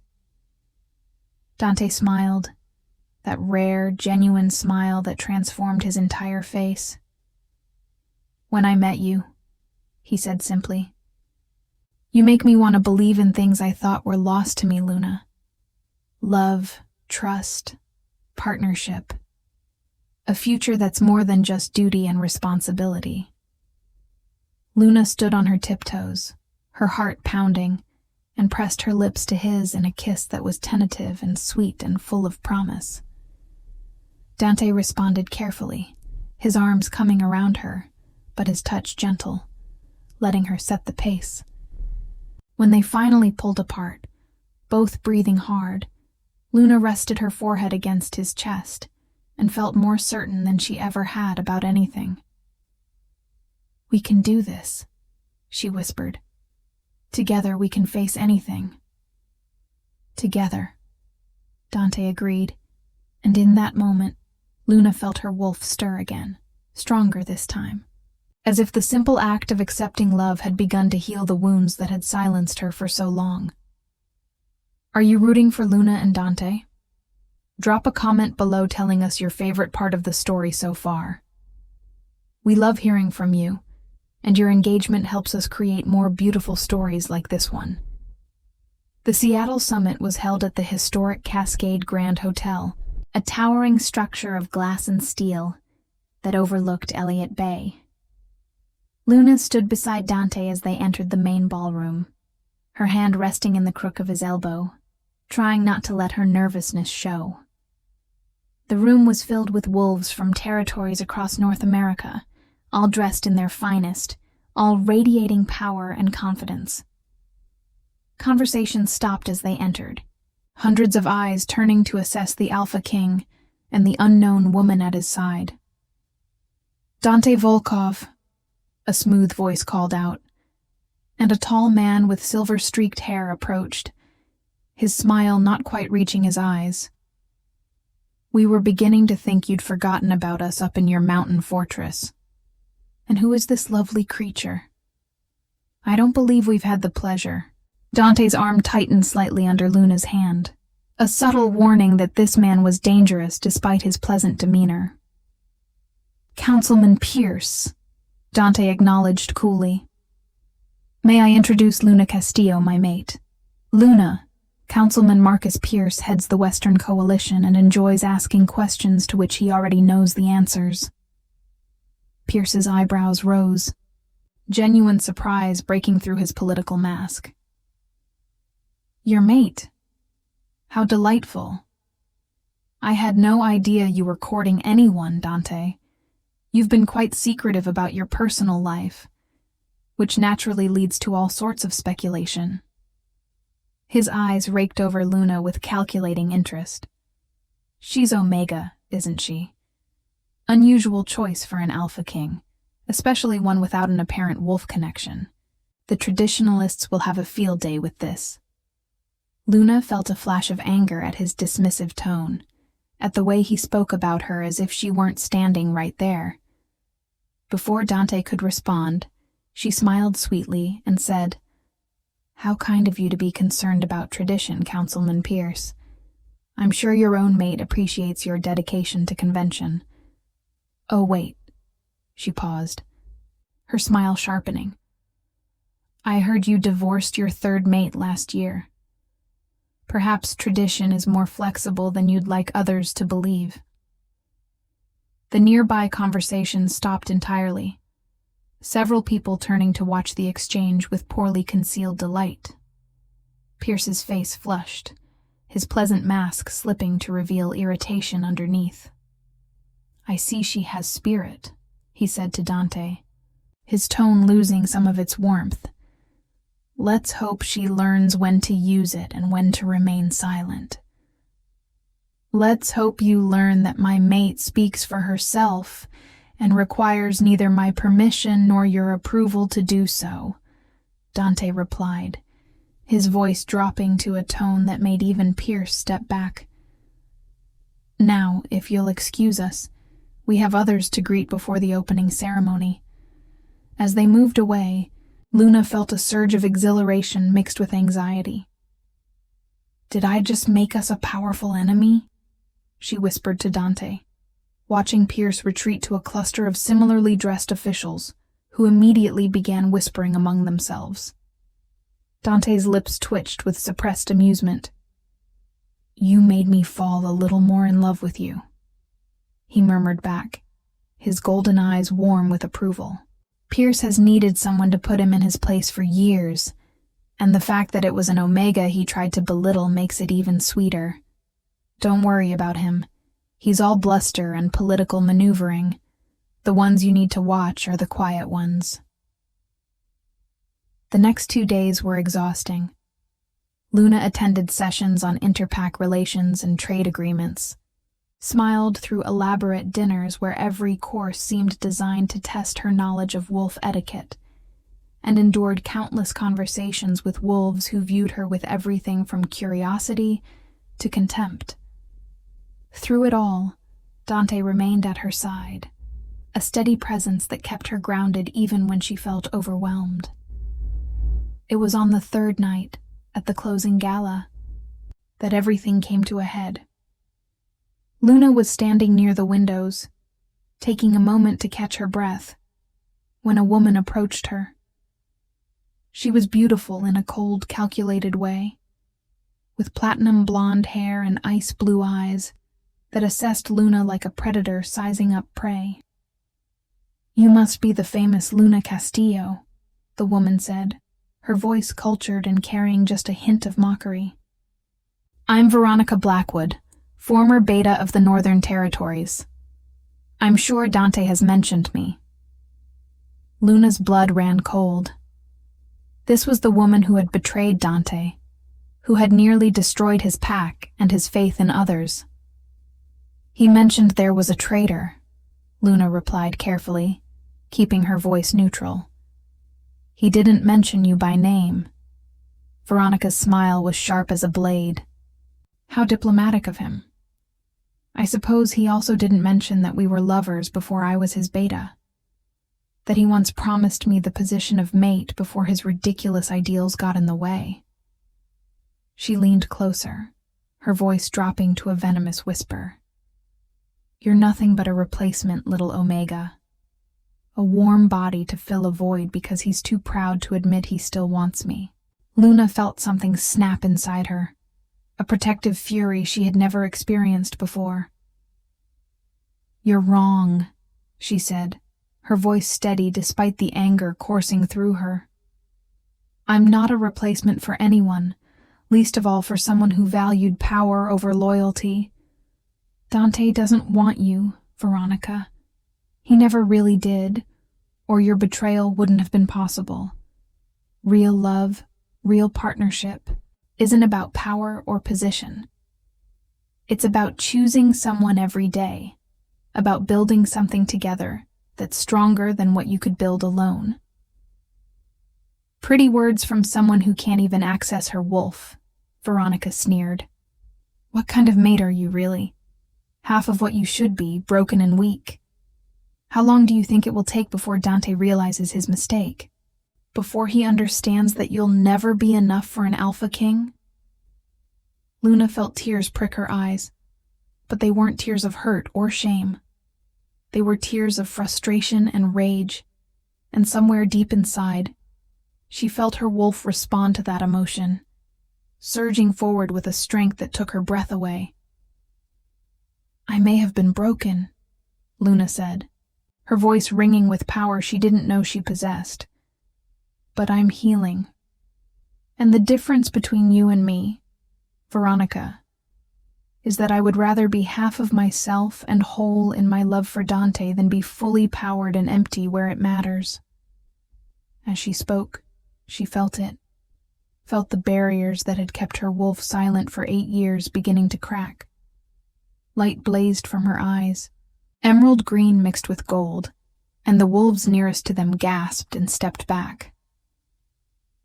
Dante smiled, that rare, genuine smile that transformed his entire face. "When I met you," he said simply. "You make me want to believe in things I thought were lost to me, Luna. Love, trust, partnership. A future that's more than just duty and responsibility." Luna stood on her tiptoes, her heart pounding, and pressed her lips to his in a kiss that was tentative and sweet and full of promise. Dante responded carefully, his arms coming around her, but his touch gentle, letting her set the pace. When they finally pulled apart, both breathing hard, Luna rested her forehead against his chest and felt more certain than she ever had about anything. "We can do this," she whispered. "Together we can face anything." "Together," Dante agreed, and in that moment, Luna felt her wolf stir again, stronger this time, as if the simple act of accepting love had begun to heal the wounds that had silenced her for so long. Are you rooting for Luna and Dante? Drop a comment below telling us your favorite part of the story so far. We love hearing from you, and your engagement helps us create more beautiful stories like this one. The Seattle Summit was held at the historic Cascade Grand Hotel, a towering structure of glass and steel that overlooked Elliott Bay. Luna stood beside Dante as they entered the main ballroom, her hand resting in the crook of his elbow, trying not to let her nervousness show. The room was filled with wolves from territories across North America, all dressed in their finest, all radiating power and confidence. Conversation stopped as they entered, hundreds of eyes turning to assess the Alpha King and the unknown woman at his side. "Dante Volkov," a smooth voice called out, and a tall man with silver-streaked hair approached, his smile not quite reaching his eyes. "We were beginning to think you'd forgotten about us up in your mountain fortress. And who is this lovely creature?" "I don't believe we've had the pleasure." Dante's arm tightened slightly under Luna's hand, a subtle warning that this man was dangerous despite his pleasant demeanor. "Councilman Pierce," Dante acknowledged coolly. "May I introduce Luna Castillo, my mate?" "Luna," Councilman Marcus Pierce heads the Western Coalition and enjoys asking questions to which he already knows the answers. Pierce's eyebrows rose, genuine surprise breaking through his political mask. Your mate? How delightful. I had no idea you were courting anyone, Dante. You've been quite secretive about your personal life, which naturally leads to all sorts of speculation. His eyes raked over Luna with calculating interest. She's Omega, isn't she? Unusual choice for an Alpha King, especially one without an apparent wolf connection. The traditionalists will have a field day with this. Luna felt a flash of anger at his dismissive tone, at the way he spoke about her as if she weren't standing right there. Before Dante could respond, she smiled sweetly and said, "How kind of you to be concerned about tradition, Councilman Pierce. I'm sure your own mate appreciates your dedication to convention." Oh, wait. She paused, her smile sharpening. I heard you divorced your third mate last year. Perhaps tradition is more flexible than you'd like others to believe. The nearby conversation stopped entirely, several people turning to watch the exchange with poorly concealed delight. Pierce's face flushed, his pleasant mask slipping to reveal irritation underneath. I see she has spirit, he said to Dante, his tone losing some of its warmth. Let's hope she learns when to use it and when to remain silent. Let's hope you learn that my mate speaks for herself and requires neither my permission nor your approval to do so, Dante replied, his voice dropping to a tone that made even Pierce step back. Now, if you'll excuse us, we have others to greet before the opening ceremony. As they moved away, Luna felt a surge of exhilaration mixed with anxiety. Did I just make us a powerful enemy? She whispered to Dante, watching Pierce retreat to a cluster of similarly dressed officials, who immediately began whispering among themselves. Dante's lips twitched with suppressed amusement. You made me fall a little more in love with you, he murmured back, his golden eyes warm with approval. Pierce has needed someone to put him in his place for years, and the fact that it was an Omega he tried to belittle makes it even sweeter. Don't worry about him. He's all bluster and political maneuvering. The ones you need to watch are the quiet ones. The next 2 days were exhausting. Luna attended sessions on interpack relations and trade agreements, smiled through elaborate dinners where every course seemed designed to test her knowledge of wolf etiquette, and endured countless conversations with wolves who viewed her with everything from curiosity to contempt. Through it all, Dante remained at her side, a steady presence that kept her grounded even when she felt overwhelmed. It was on the third night, at the closing gala, that everything came to a head. Luna was standing near the windows, taking a moment to catch her breath, when a woman approached her. She was beautiful in a cold, calculated way, with platinum blonde hair and ice blue eyes that assessed Luna like a predator sizing up prey. You must be the famous Luna Castillo, the woman said, her voice cultured and carrying just a hint of mockery. I'm Veronica Blackwood, former beta of the Northern Territories. I'm sure Dante has mentioned me. Luna's blood ran cold. This was the woman who had betrayed Dante, who had nearly destroyed his pack and his faith in others. He mentioned there was a traitor, Luna replied carefully, keeping her voice neutral. He didn't mention you by name. Veronica's smile was sharp as a blade. How diplomatic of him. I suppose he also didn't mention that we were lovers before I was his beta. That he once promised me the position of mate before his ridiculous ideals got in the way. She leaned closer, her voice dropping to a venomous whisper. You're nothing but a replacement, little Omega. A warm body to fill a void because he's too proud to admit he still wants me. Luna felt something snap inside her, a protective fury she had never experienced before. "You're wrong," she said, her voice steady despite the anger coursing through her. "I'm not a replacement for anyone, least of all for someone who valued power over loyalty. Dante doesn't want you, Veronica. He never really did, or your betrayal wouldn't have been possible. Real love, real partnership, isn't about power or position. It's about choosing someone every day, about building something together that's stronger than what you could build alone." "Pretty words from someone who can't even access her wolf," Veronica sneered. "What kind of mate are you, really? Half of what you should be, broken and weak. How long do you think it will take before Dante realizes his mistake? Before he understands that you'll never be enough for an Alpha King?" Luna felt tears prick her eyes, but they weren't tears of hurt or shame. They were tears of frustration and rage, and somewhere deep inside, she felt her wolf respond to that emotion, surging forward with a strength that took her breath away. "I may have been broken," Luna said, her voice ringing with power she didn't know she possessed. "But I'm healing. And the difference between you and me, Veronica, is that I would rather be half of myself and whole in my love for Dante than be fully powered and empty where it matters." As she spoke, she felt it, felt the barriers that had kept her wolf silent for 8 years beginning to crack. Light blazed from her eyes, emerald green mixed with gold, and the wolves nearest to them gasped and stepped back.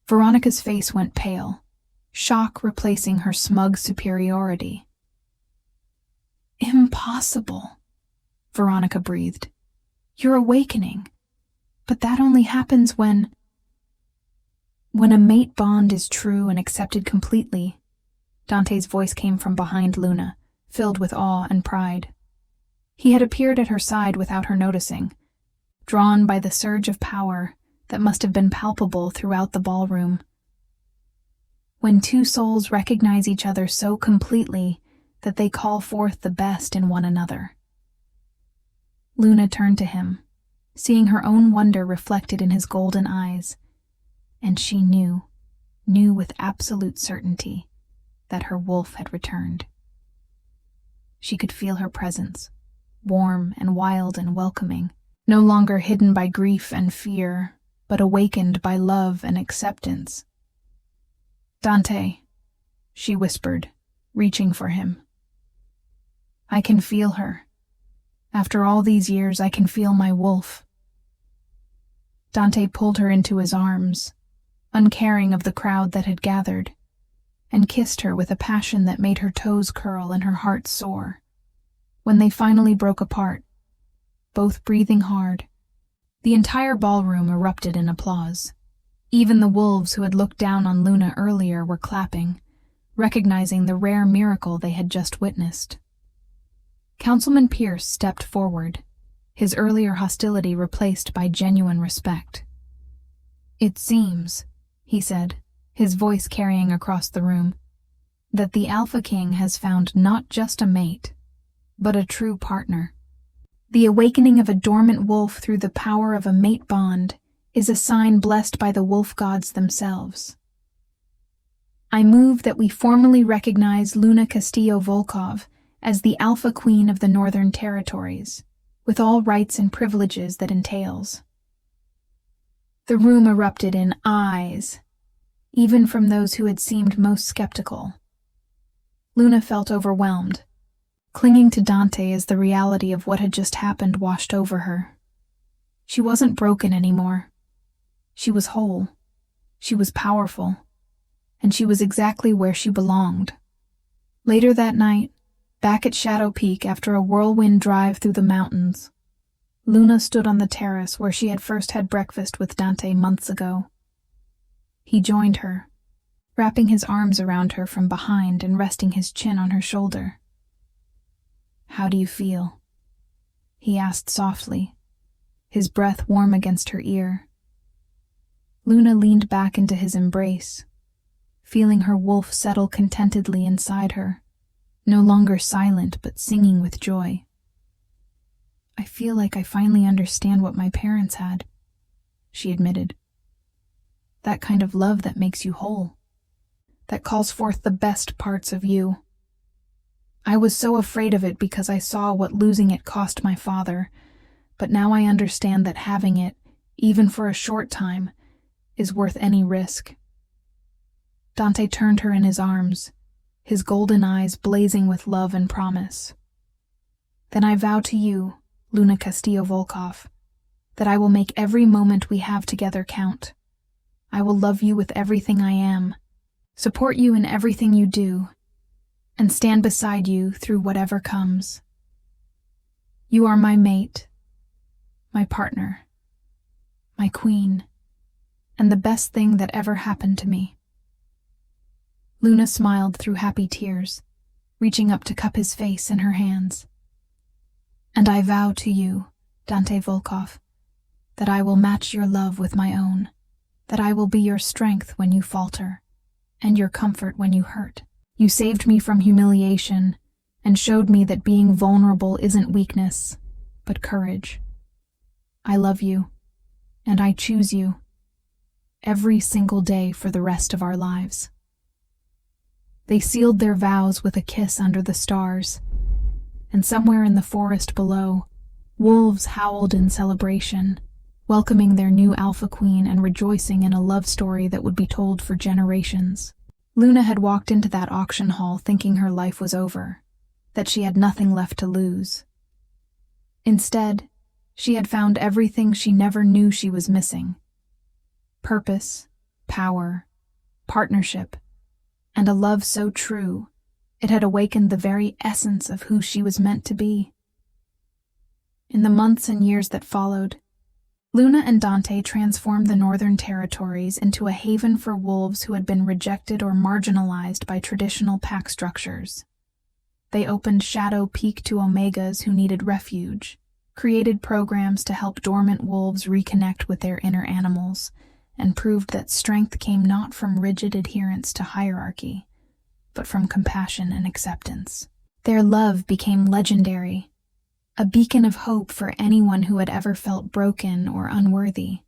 Veronica's face went pale, shock replacing her smug superiority. "Impossible," Veronica breathed. "You're awakening. But that only happens when a mate bond is true and accepted completely." Dante's voice came from behind Luna, filled with awe and pride. He had appeared at her side without her noticing, drawn by the surge of power that must have been palpable throughout the ballroom. When two souls recognize each other so completely that they call forth the best in one another. Luna turned to him, seeing her own wonder reflected in his golden eyes, and she knew with absolute certainty, that her wolf had returned. She could feel her presence, warm and wild and welcoming, no longer hidden by grief and fear, but awakened by love and acceptance. "Dante," she whispered, reaching for him. "I can feel her. After all these years, I can feel my wolf." Dante pulled her into his arms, uncaring of the crowd that had gathered, and kissed her with a passion that made her toes curl and her heart soar. When they finally broke apart, both breathing hard, the entire ballroom erupted in applause. Even the wolves who had looked down on Luna earlier were clapping, recognizing the rare miracle they had just witnessed. Councilman Pierce stepped forward, his earlier hostility replaced by genuine respect. "It seems," he said, his voice carrying across the room, "that the Alpha King has found not just a mate, but a true partner. The awakening of a dormant wolf through the power of a mate bond is a sign blessed by the wolf gods themselves. I move that we formally recognize Luna Castillo-Volkov as the Alpha Queen of the Northern Territories, with all rights and privileges that entails." The room erupted in ayes, even from those who had seemed most skeptical. Luna felt overwhelmed, clinging to Dante as the reality of what had just happened washed over her. She wasn't broken anymore. She was whole. She was powerful. And she was exactly where she belonged. Later that night, back at Shadow Peak after a whirlwind drive through the mountains, Luna stood on the terrace where she had first had breakfast with Dante months ago. He joined her, wrapping his arms around her from behind and resting his chin on her shoulder. "How do you feel?" he asked softly, his breath warm against her ear. Luna leaned back into his embrace, feeling her wolf settle contentedly inside her, no longer silent but singing with joy. "I feel like I finally understand what my parents had," she admitted. "That kind of love that makes you whole, that calls forth the best parts of you. I was so afraid of it because I saw what losing it cost my father, but now I understand that having it, even for a short time, is worth any risk." Dante turned her in his arms, his golden eyes blazing with love and promise. "Then I vow to you, Luna Castillo-Volkov, that I will make every moment we have together count. I will love you with everything I am, support you in everything you do, and stand beside you through whatever comes. You are my mate, my partner, my queen, and the best thing that ever happened to me." Luna smiled through happy tears, reaching up to cup his face in her hands. "And I vow to you, Dante Volkov, that I will match your love with my own, that I will be your strength when you falter, and your comfort when you hurt. You saved me from humiliation and showed me that being vulnerable isn't weakness, but courage. I love you, and I choose you, every single day for the rest of our lives." They sealed their vows with a kiss under the stars, and somewhere in the forest below, wolves howled in celebration, welcoming their new alpha queen and rejoicing in a love story that would be told for generations. Luna had walked into that auction hall thinking her life was over, that she had nothing left to lose. Instead, she had found everything she never knew she was missing: purpose, power, partnership, and a love so true it had awakened the very essence of who she was meant to be. In the months and years that followed, Luna and Dante transformed the Northern Territories into a haven for wolves who had been rejected or marginalized by traditional pack structures. They opened Shadow Peak to Omegas who needed refuge, created programs to help dormant wolves reconnect with their inner animals, and proved that strength came not from rigid adherence to hierarchy, but from compassion and acceptance. Their love became legendary, a beacon of hope for anyone who had ever felt broken or unworthy.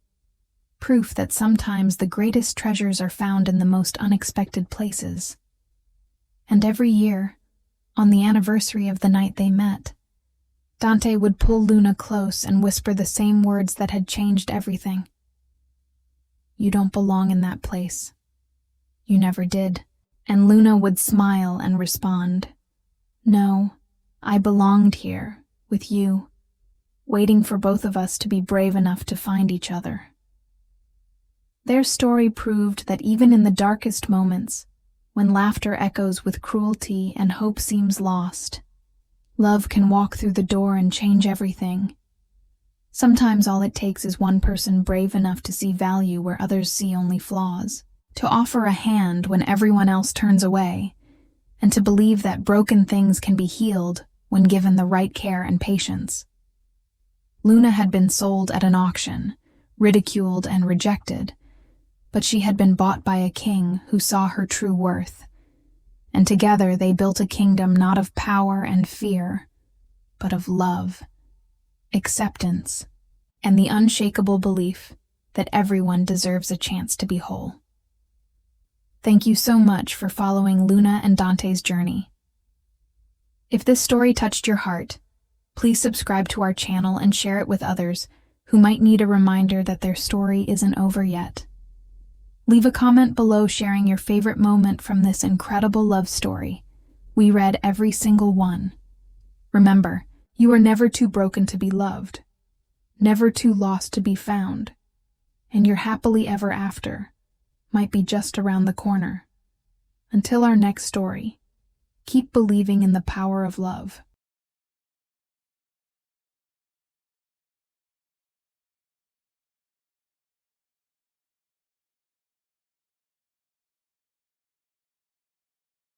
Proof that sometimes the greatest treasures are found in the most unexpected places. And every year, on the anniversary of the night they met, Dante would pull Luna close and whisper the same words that had changed everything. "You don't belong in that place. You never did." And Luna would smile and respond, "No, I belonged here, with you, waiting for both of us to be brave enough to find each other." Their story proved that even in the darkest moments, when laughter echoes with cruelty and hope seems lost, love can walk through the door and change everything. Sometimes all it takes is one person brave enough to see value where others see only flaws, to offer a hand when everyone else turns away, and to believe that broken things can be healed when given the right care and patience. Luna had been sold at an auction, ridiculed and rejected, but she had been bought by a king who saw her true worth, and together they built a kingdom not of power and fear, but of love, acceptance, and the unshakable belief that everyone deserves a chance to be whole. Thank you so much for following Luna and Dante's journey. If this story touched your heart, please subscribe to our channel and share it with others who might need a reminder that their story isn't over yet. Leave a comment below sharing your favorite moment from this incredible love story. We read every single one. Remember, you are never too broken to be loved, never too lost to be found, and your happily ever after might be just around the corner. Until our next story, keep believing in the power of love.